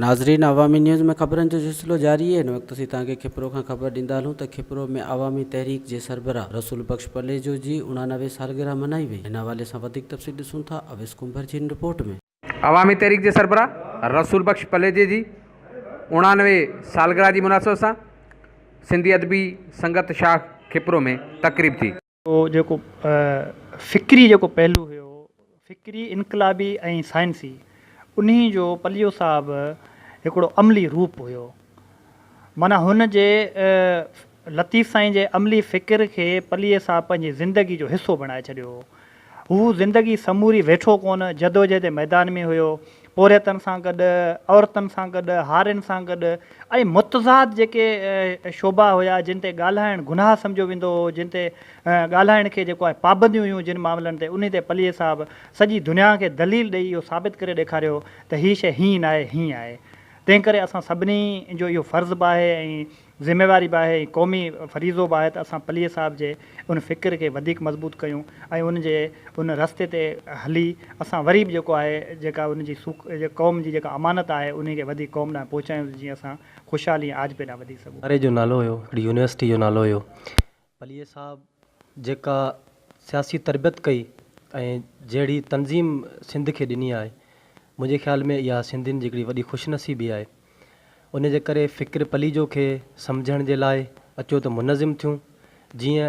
नाज़रीन, अवामी न्यूज़ में ख़बरनि जो सिलसिलो जारी है। इन वक्त असीं तव्हांखे खिपरो खां ख़बर ॾींदा हलूं त खिपरो में अवामी तहरीक जे सरबराह रसूल पलेजो जी 89 सालगिरह मनाई वई। इन हवाले सां वधीक तफ़सील ॾिसूं था अवेस कुंभर जी इन रिपोर्ट में। अवामी तहरीक जे सरबराह रसूल पलेजे जी 89 सालगिरह की मुनासिबत सां सिंधी अदबी संगत शाख खिपरो में तकरीब थी। जेको फ़िक्री जेको पहलू हुयो, फ़िक्री इनकलाबी ऐं साइंसी, उन्हीं जो पलियो साहब हिकिड़ो अमली रूप हुयो। माना हुन जे लतीफ़ साईं जे अमली फ़िक्र खे पलीअ साहब पंहिंजी ज़िंदगी जो हिसो बणाए छॾियो। हू ज़िंदगी समूरी वेठो कोन, जदोजहद मैदान में हुयो, पोरियतनि सां गॾु, औरतुनि सां गॾु, हारियुनि सां गॾु, ऐं मुतज़ाद जेके शोभा हुया जिन ते ॻाल्हाइणु गुनाह सम्झो वेंदो हो, जिन ते ॻाल्हाइण खे जेको आहे पाबंदियूं हुयूं जिन मामलनि ते, उन ते पलीअ साहब सॼी दुनिया खे दलील ॾेई इहो साबित करे ॾेखारियो त हीअ शइ हीअं न आहे, हीअं आहे। तंहिं करे असां सभिनी जो इहो फ़र्ज़ु बि आहे ऐं ज़िम्मेवारी बि आहे, क़ौमी फ़रीज़ो बि आहे त असां पलीअ साहब जे उन फ़िक्र खे वधीक मज़बूत कयूं ऐं उन रस्ते ते हली असां वरी बि जेको आहे जेका उनजी क़ौम जी जेका अमानत आहे उन खे वधीक क़ौम ॾांहुं पहुचायूं, जीअं असां ख़ुशहाली आज पे ॾांहुं वधी सघूं। अरे जो नालो हुयो, हिकिड़ी यूनिवर्सिटी जो नालो हुयो। पलीअ साहब जेका सियासी तरबियत कई ऐं जहिड़ी तनज़ीम सिंध खे ॾिनी आहे, मुंहिंजे ख़्याल में इहा सिंधियुनि जी हिकिड़ी वॾी ख़ुशनसीबी आहे। उन जे करे फ़िक्र पलीजो खे सम्झण जे लाइ अचो त मुनज़िम थियूं। जीअं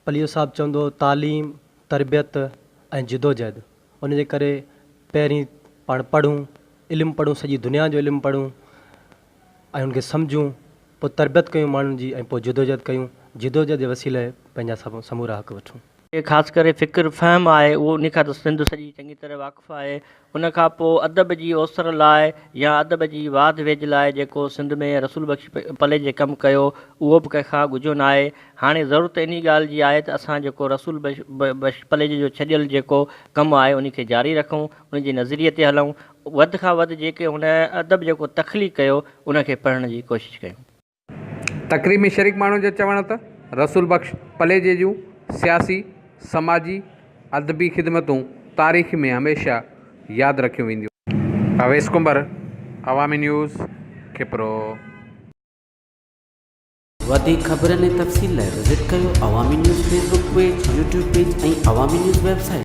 पलीजो साहब चवंदो, तालीम, तरबियत ऐं जिदोजहद। उन जे करे पहिरीं पाण पढ़ूं, इल्मु पढ़ूं, सॼी दुनिया जो इल्मु पढ़ूं ऐं उनखे सम्झूं, पोइ तरबियत कयूं माण्हुनि जी, ऐं पोइ जिदोजहद कयूं, जिदोजहद जे वसीले पंहिंजा समूरा हक़ वठूं। ख़ासि करे फ़िक्र फ़हम आहे उहो, उन खां त सिंध सॼी चङी तरह वाक़ुफ़ु आहे। उन खां पोइ अदब जी ओसर लाइ या अदब जी वाध वेझ लाइ जेको सिंध में रसूल पले जे कमु कयो, उहो बि कंहिंखां ॻुझो न आहे। हाणे ज़रूरत इन ॻाल्हि जी आहे त असां जेको रसूल पलेजे जो छॾियल जेको कमु आहे उन खे जारी रखूं, उन जे नज़रिए ते हलूं, वधि खां वधि जेके हुन अदब जेको तख़लीक़ कयो उनखे पढ़ण जी कोशिशि कयूं। तकरीब में शरीक माण्हुनि जो चवण त रसूल पलेजे जूं सियासी, समाजी, अदबी ख़िदमतूं तारीख़ में हमेशह यादि रखियूं वेंदियूं। अवेस कुंभर, अवामी न्यूज़, खिपरो। वधीक ख़बरनि ऐं तफ़सील लाइ विज़िट कयो अवामी news Facebook page, YouTube page ऐं अवामी न्यूज़ वेबसाइट।